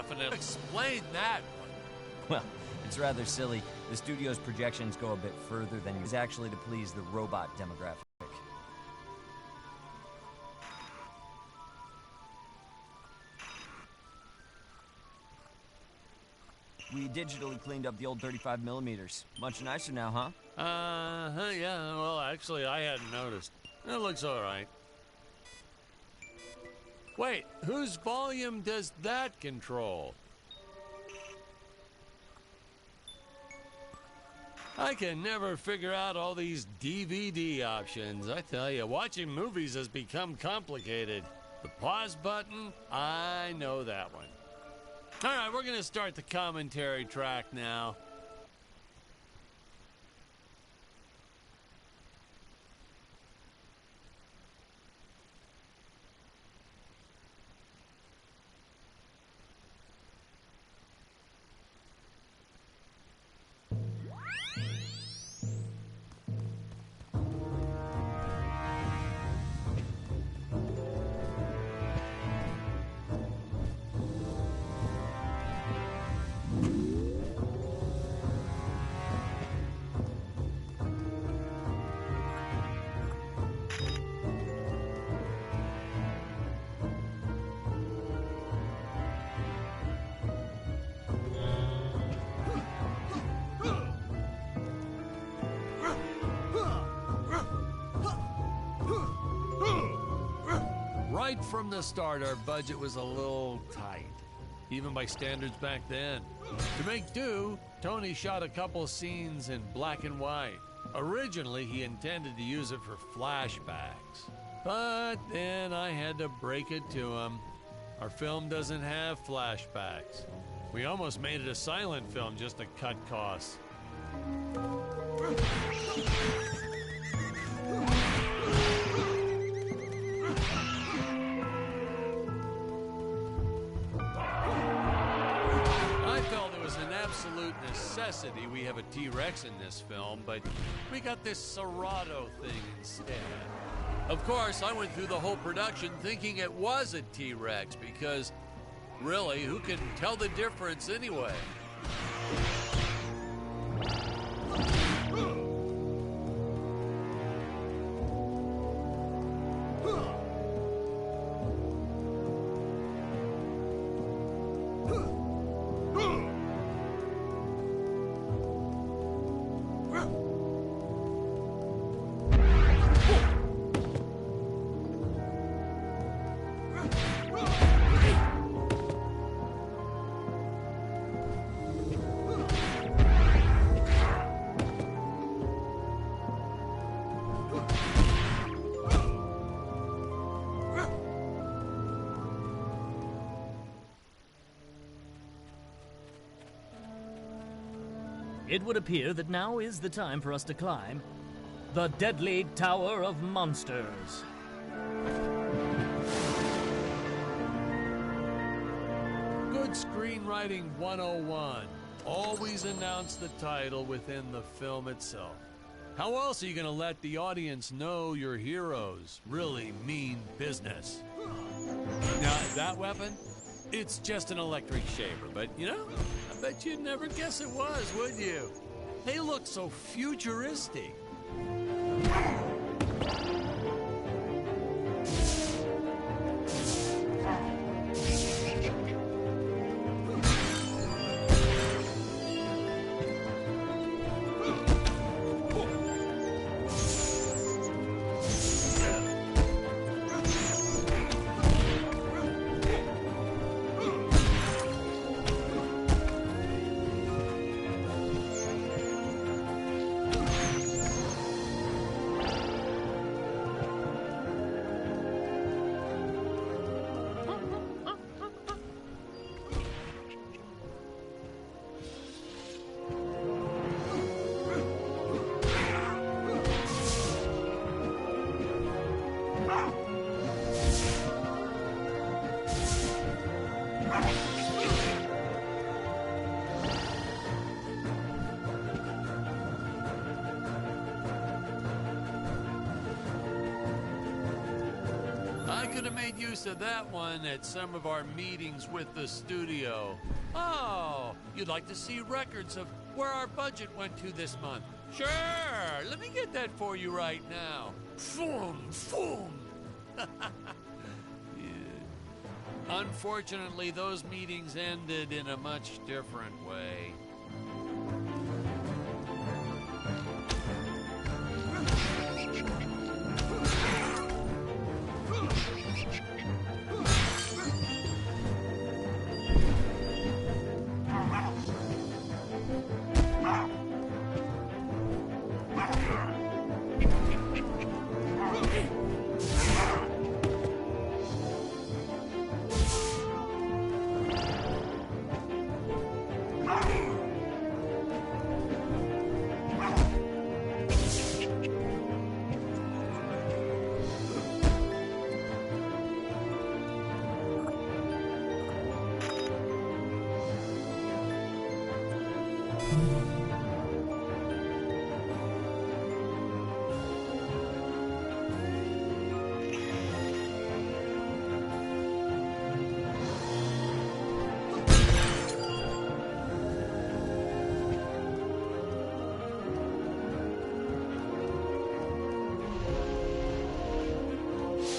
definitely. Explain that one. Well, it's rather silly. The studio's projections go a bit further than is actually to please the robot demographic. We digitally cleaned up the old 35 millimeters. Much nicer now, huh? Yeah, well, actually, I hadn't noticed. It looks all right. Wait, whose volume does that control? I can never figure out all these DVD options. I tell you, watching movies has become complicated. The pause button, I know that one. All right, we're gonna start the commentary track now. Right from the start, our budget was a little tight, even by standards back then. To make do, Tony shot a couple scenes in black and white. Originally, he intended to use it for flashbacks, but then I had to break it to him. Our film doesn't have flashbacks. We almost made it a silent film just to cut costs. Absolute necessity we have a T-Rex in this film, but we got this Serato thing instead. Of course, I went through the whole production thinking it was a T-Rex because, really, who can tell the difference anyway? It would appear that now is the time for us to climb the Deadly Tower of Monsters. Good screenwriting 101. Always announce the title within the film itself. How else are you going to let the audience know your heroes really mean business? Now, that weapon? It's just an electric shaver, but, you know, I bet you'd never guess it was, would you? They look so futuristic. could have made use of that one at some of our meetings with the studio. Oh, you'd like to see records of where our budget went to this month? Sure, let me get that for you right now. Boom, boom. Yeah. Unfortunately, those meetings ended in a much different way.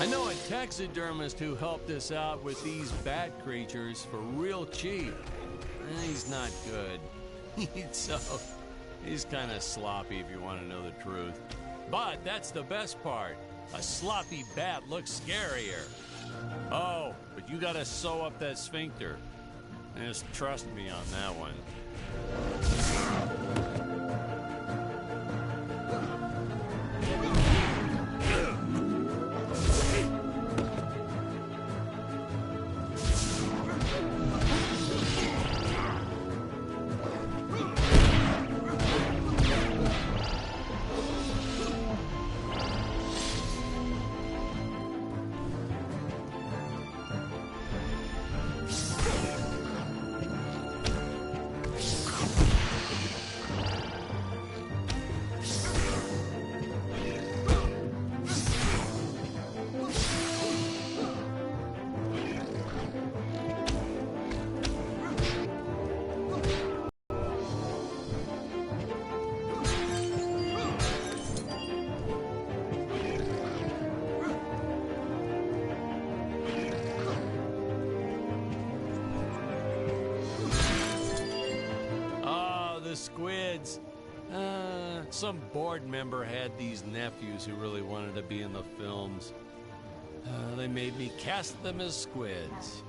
I know a taxidermist who helped us out with these bat creatures for real cheap. He's not good. He's kind of sloppy if you want to know the truth. But that's the best part. A sloppy bat looks scarier. Oh, but you gotta sew up that sphincter. Just trust me on that one. The squids. Some board member had these nephews who really wanted to be in the films. They made me cast them as squids.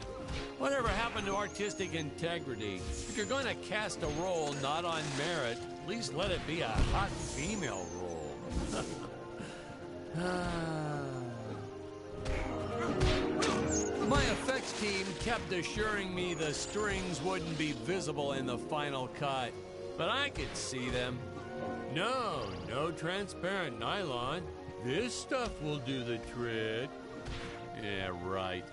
Whatever happened to artistic integrity? If you're going to cast a role not on merit, at least let it be a hot female role. My effects team kept assuring me the strings wouldn't be visible in the final cut. But I could see them. No transparent nylon. This stuff will do the trick. Yeah, right.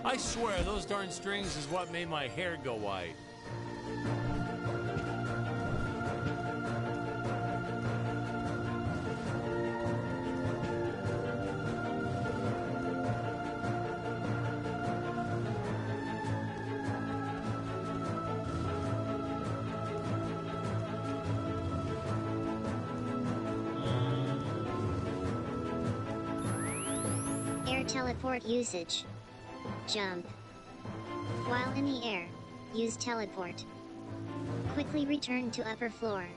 I swear those darn strings is what made my hair go white. Teleport usage. Jump. While in the air, use teleport. Quickly return to upper floor.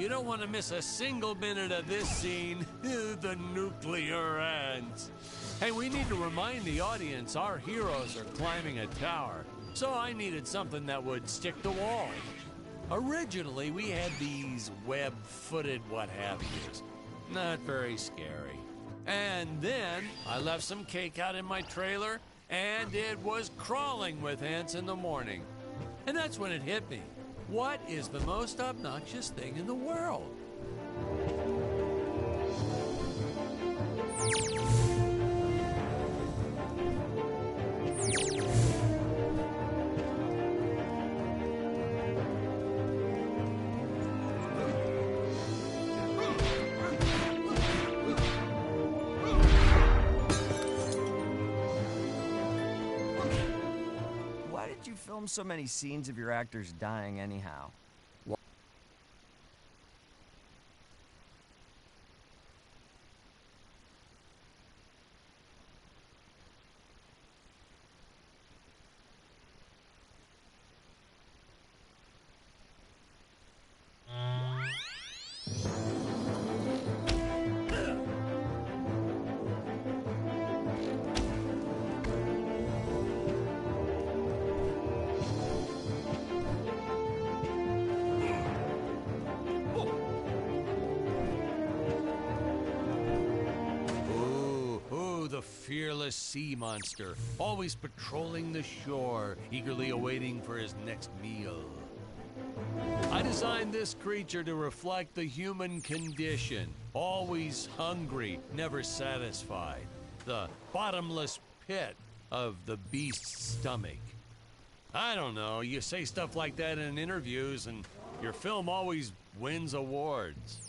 you don't want to miss a single minute of this scene. The nuclear ants. Hey, we need to remind the audience our heroes are climbing a tower, so I needed something that would stick to walls. Originally, we had these web-footed what-have-yous. Not very scary. And then I left some cake out in my trailer, and it was crawling with ants in the morning. And that's when it hit me. What is the most obnoxious thing in the world? Why did you film so many scenes of your actors dying anyhow? The fearless sea monster, always patrolling the shore, eagerly awaiting for his next meal. I designed this creature to reflect the human condition, always hungry, never satisfied. The bottomless pit of the beast's stomach. I don't know, you say stuff like that in interviews and your film always wins awards.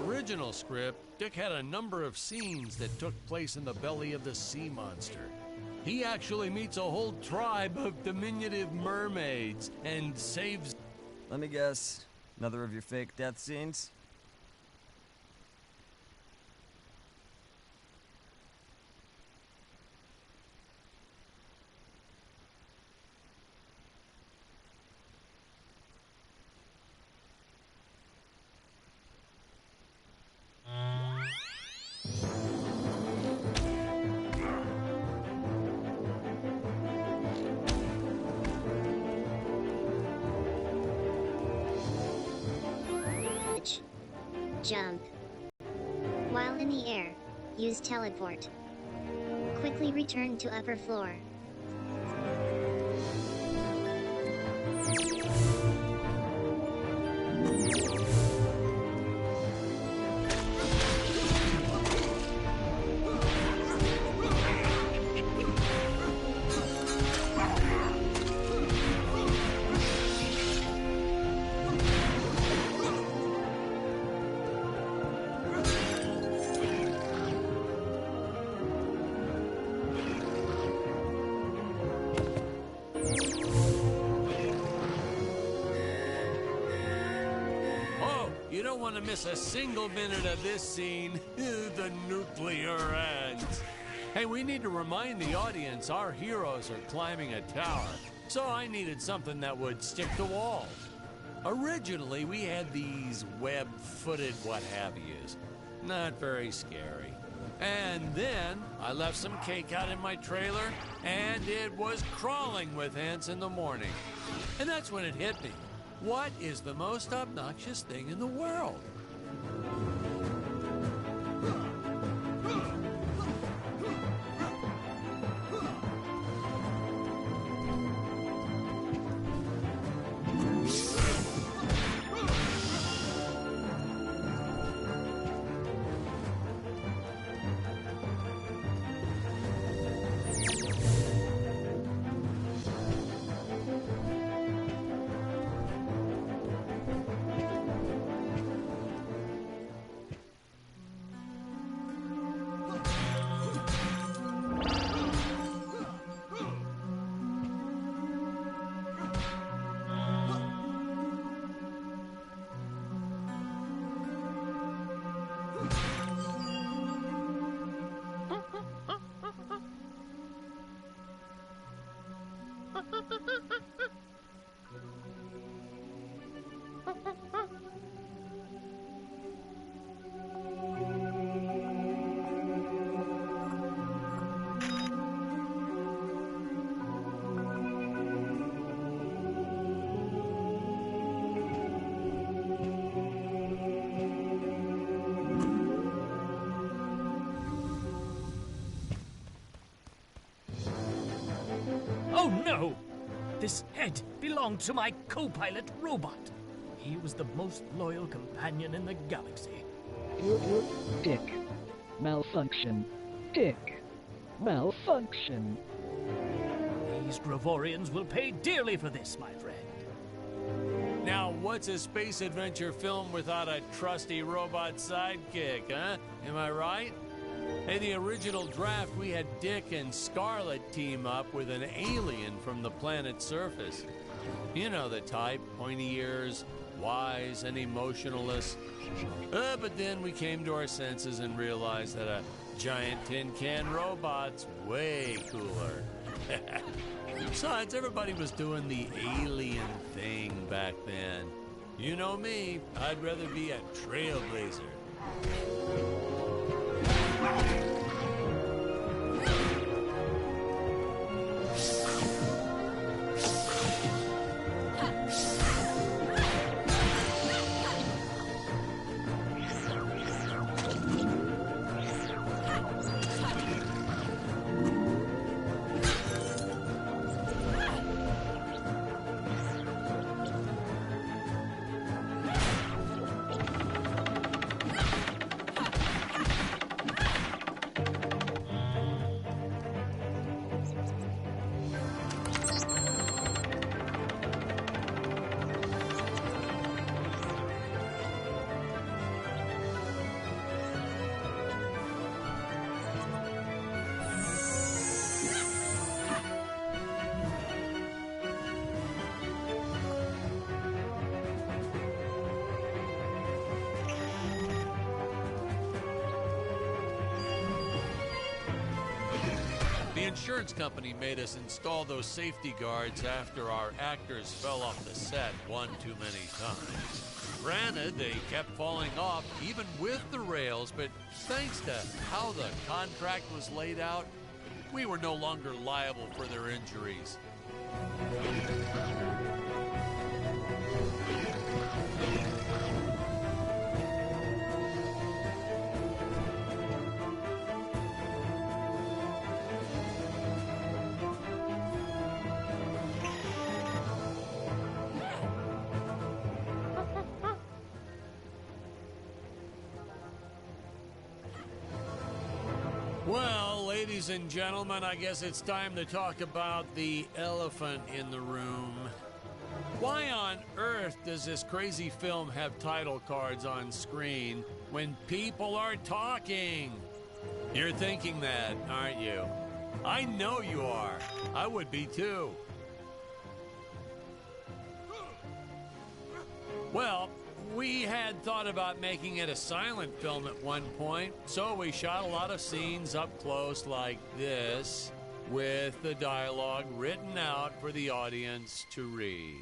Original script, Dick had a number of scenes that took place in the belly of the sea monster. He actually meets a whole tribe of diminutive mermaids and saves... Let me guess, another of your fake death scenes? Jump. While in the air, use teleport. Quickly return to upper floor. You don't want to miss a single minute of this scene. The nuclear ants. Hey, we need to remind the audience our heroes are climbing a tower, so I needed something that would stick to walls. Originally, we had these web-footed what-have-yous. Not very scary. And then I left some cake out in my trailer, and it was crawling with ants in the morning. And that's when it hit me. What is the most obnoxious thing in the world? Oh no! This head belonged to my co-pilot robot. He was the most loyal companion in the galaxy. Dick. Malfunction. Dick. Malfunction. These Gravorians will pay dearly for this, my friend. Now, what's a space adventure film without a trusty robot sidekick, huh? Am I right? In the original draft, we had Dick and Scarlet team up with an alien from the planet's surface. You know the type, pointy ears, wise and emotionless. But then we came to our senses and realized that a giant tin can robot's way cooler. Besides, everybody was doing the alien thing back then. You know me, I'd rather be a trailblazer. The insurance company made us install those safety guards after our actors fell off the set one too many times. Granted, they kept falling off even with the rails, but thanks to how the contract was laid out, we were no longer liable for their injuries. Well, ladies and gentlemen, I guess it's time to talk about the elephant in the room. Why on earth does this crazy film have title cards on screen when people are talking? You're thinking that, aren't you? I know you are. I would be too. Well, we had thought about making it a silent film at one point, so we shot a lot of scenes up close like this, with the dialogue written out for the audience to read.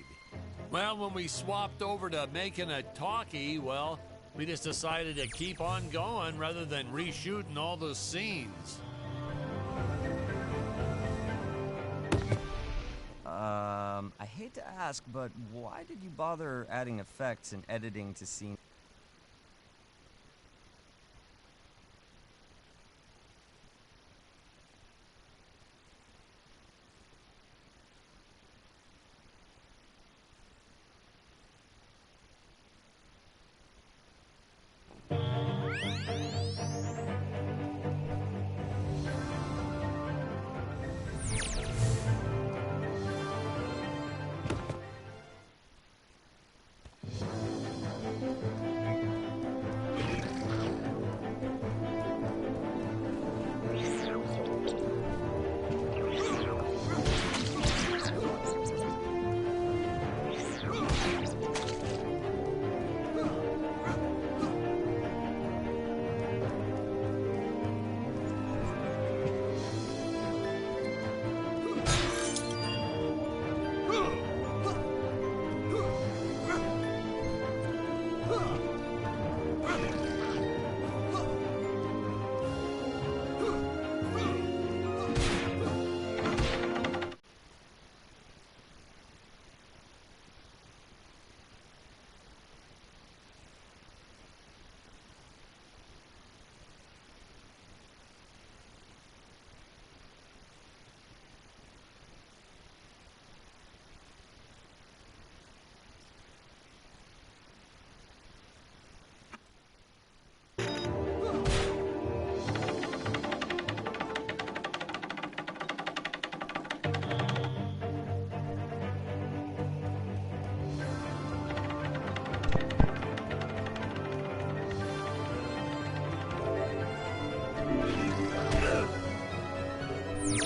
Well, when we swapped over to making a talkie, well, we just decided to keep on going rather than reshooting all those scenes. I hate to ask, but why did you bother adding effects and editing to scenes?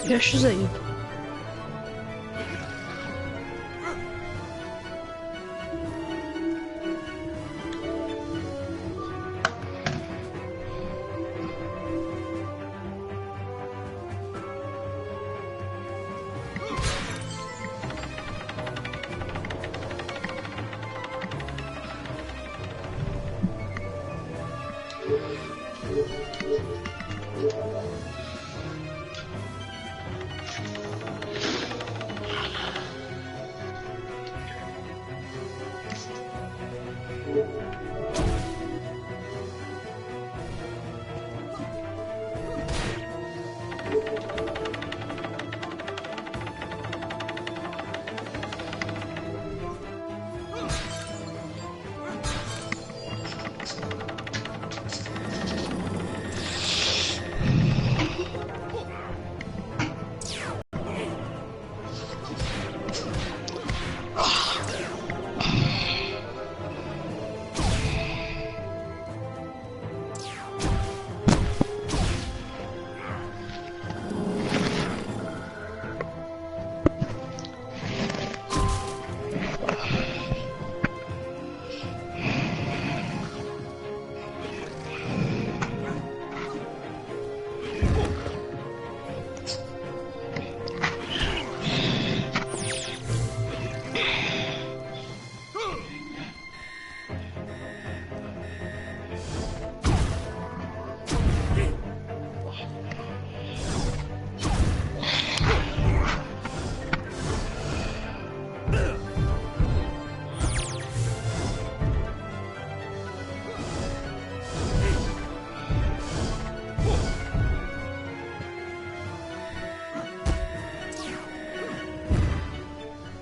Я шизею.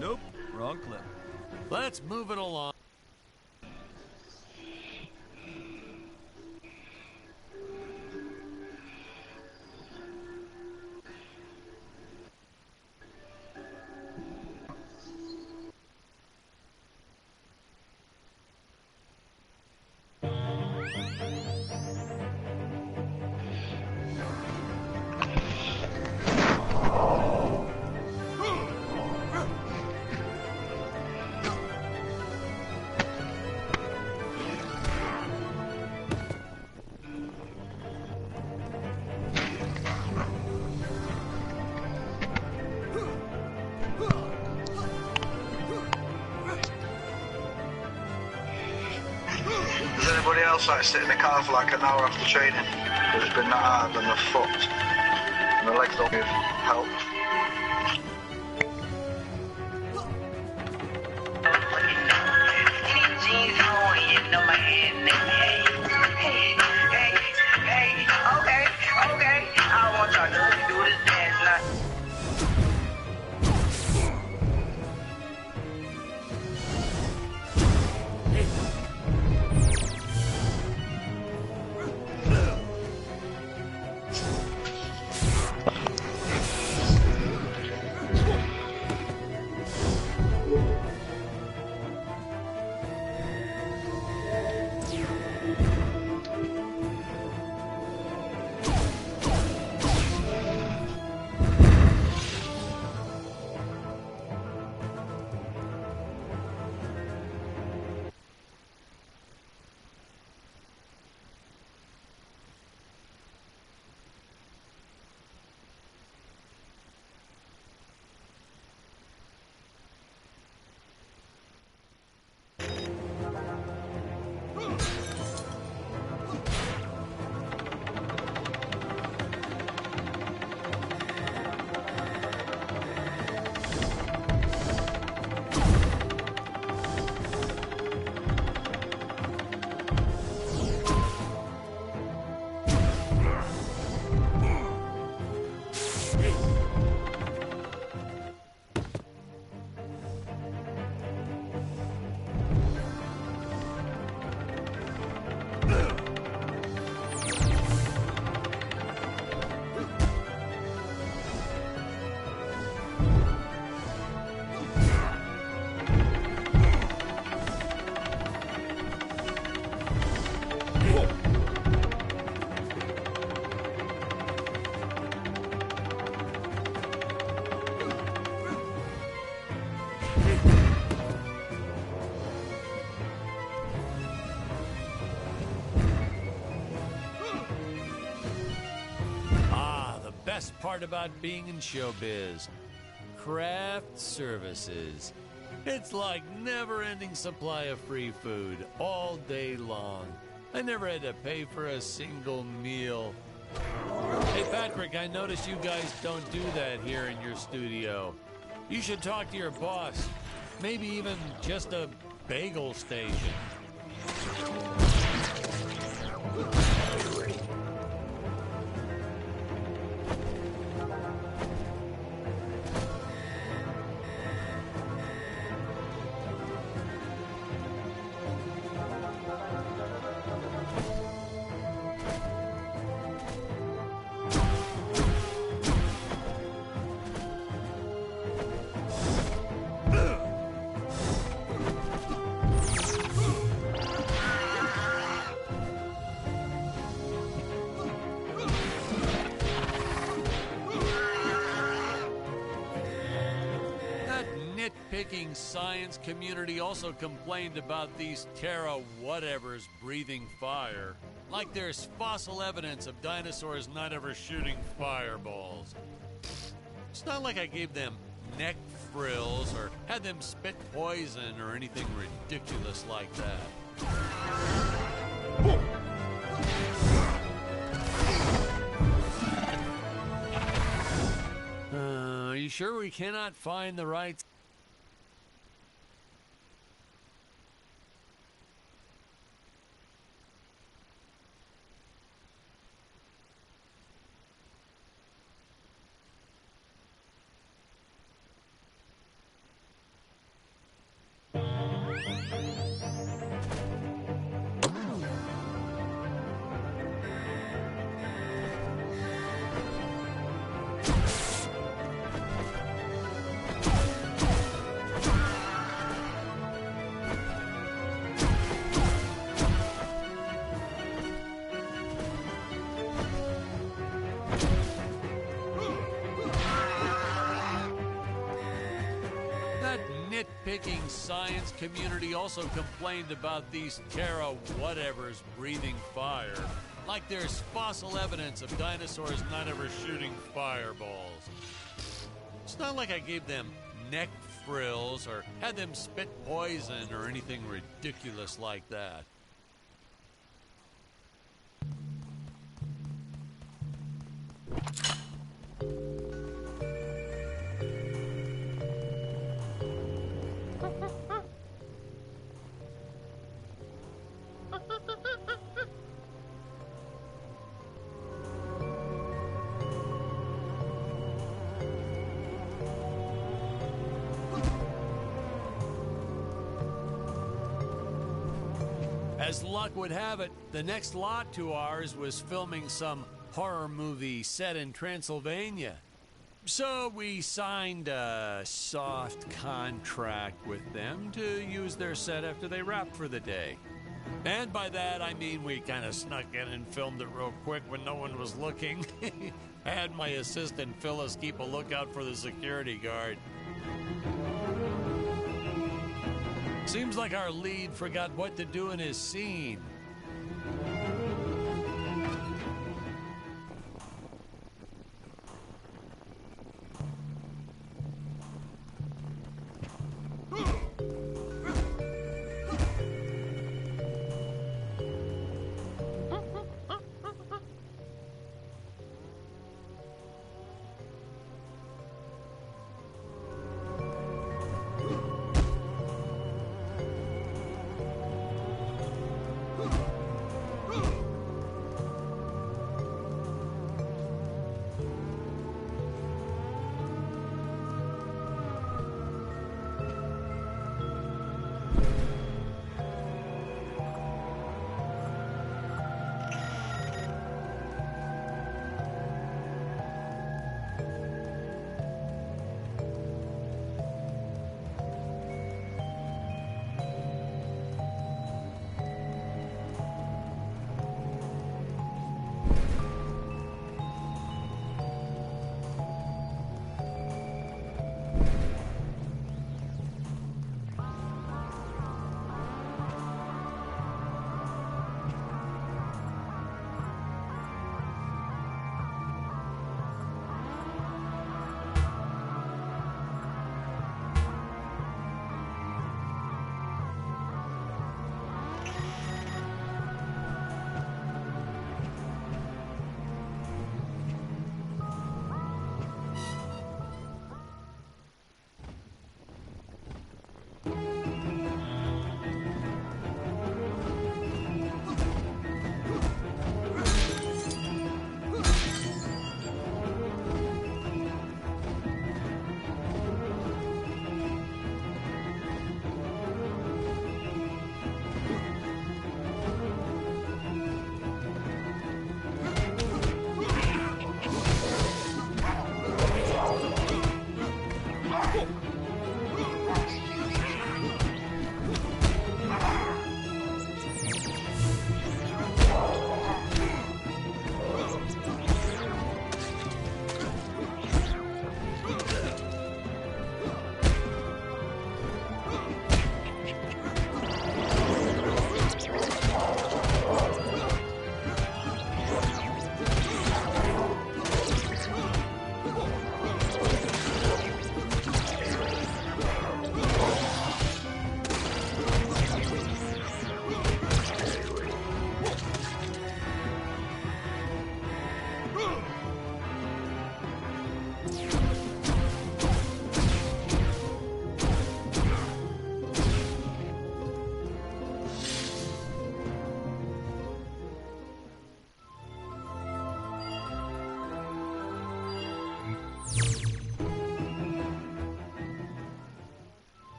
Nope, wrong clip. Let's move it along. Does anybody else like sit in the car for like an hour after training? Because it's been that hard and they're fucked. And the legs don't give help. part about being in showbiz. Craft services. It's like never-ending supply of free food all day long. I never had to pay for a single meal. Hey, Patrick, I noticed you guys don't do that here in your studio. You should talk to your boss. Maybe even just a bagel station. Nitpicking science community also complained about these Terra whatevers breathing fire. Like there's fossil evidence of dinosaurs not ever shooting fireballs. It's not like I gave them neck frills or had them spit poison or anything ridiculous like that. Are you sure we cannot find the right... Nitpicking science community also complained about these Terra whatevers breathing fire. Like there's fossil evidence of dinosaurs not ever shooting fireballs. It's not like I gave them neck frills or had them spit poison or anything ridiculous like that. As luck would have it, the next lot to ours was filming some horror movie set in Transylvania. So we signed a soft contract with them to use their set after they wrapped for the day. And by that, I mean we kind of snuck in and filmed it real quick when no one was looking. I had my assistant Phyllis keep a lookout for the security guard. Seems like our lead forgot what to do in his scene.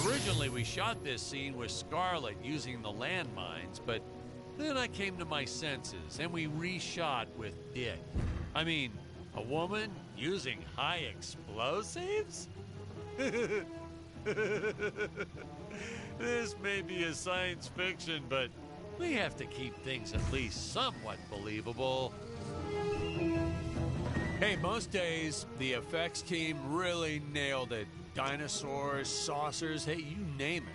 Originally, we shot this scene with Scarlet using the landmines, but then I came to my senses and we reshot with Dick. I mean, a woman using high explosives? This may be a science fiction, but we have to keep things at least somewhat believable. Hey, most days, the effects team really nailed it. Dinosaurs, saucers, hey, you name it.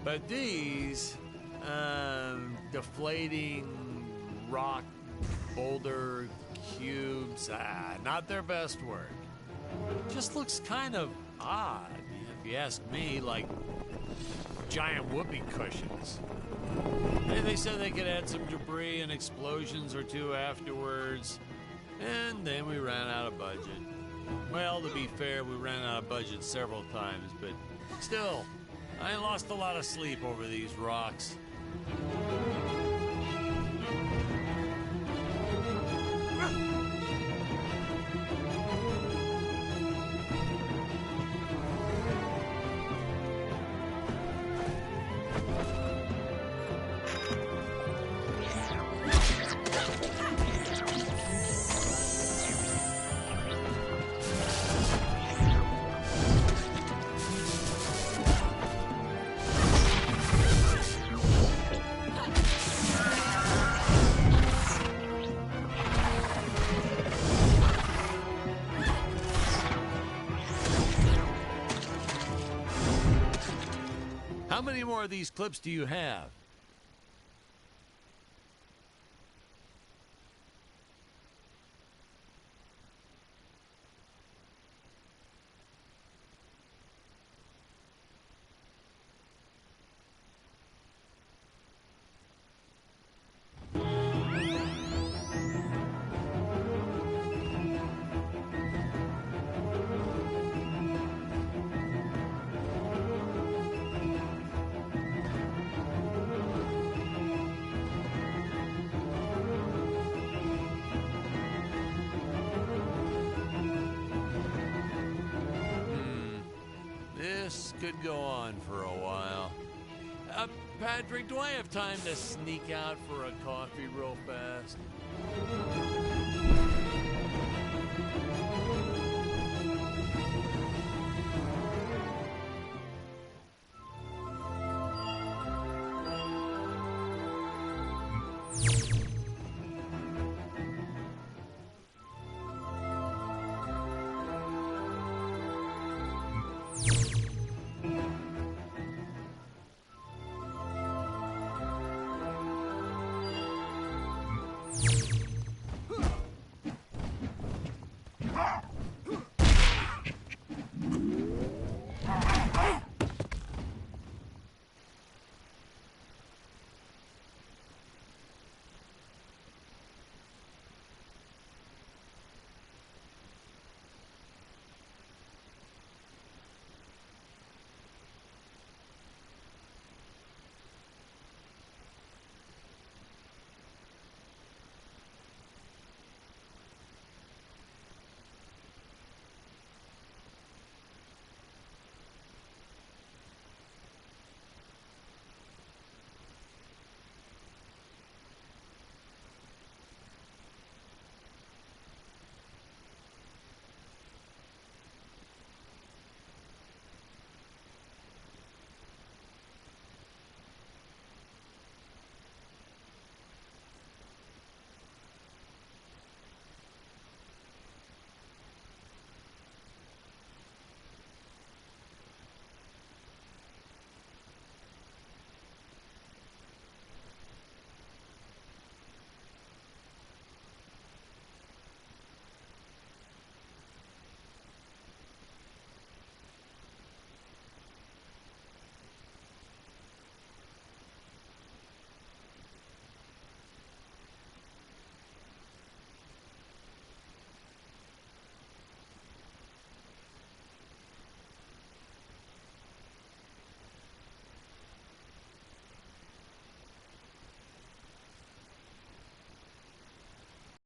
But these, deflating rock boulder cubes, not their best work. Just looks kind of odd, if you ask me, like giant whoopee cushions. They said they could add some debris and explosions or two afterwards, and then we ran out of budget. Well, to be fair, we ran out of budget several times, but still, I lost a lot of sleep over these rocks. How many more of these clips do you have? This could go on for a while. Patrick, do I have time to sneak out for a coffee real fast?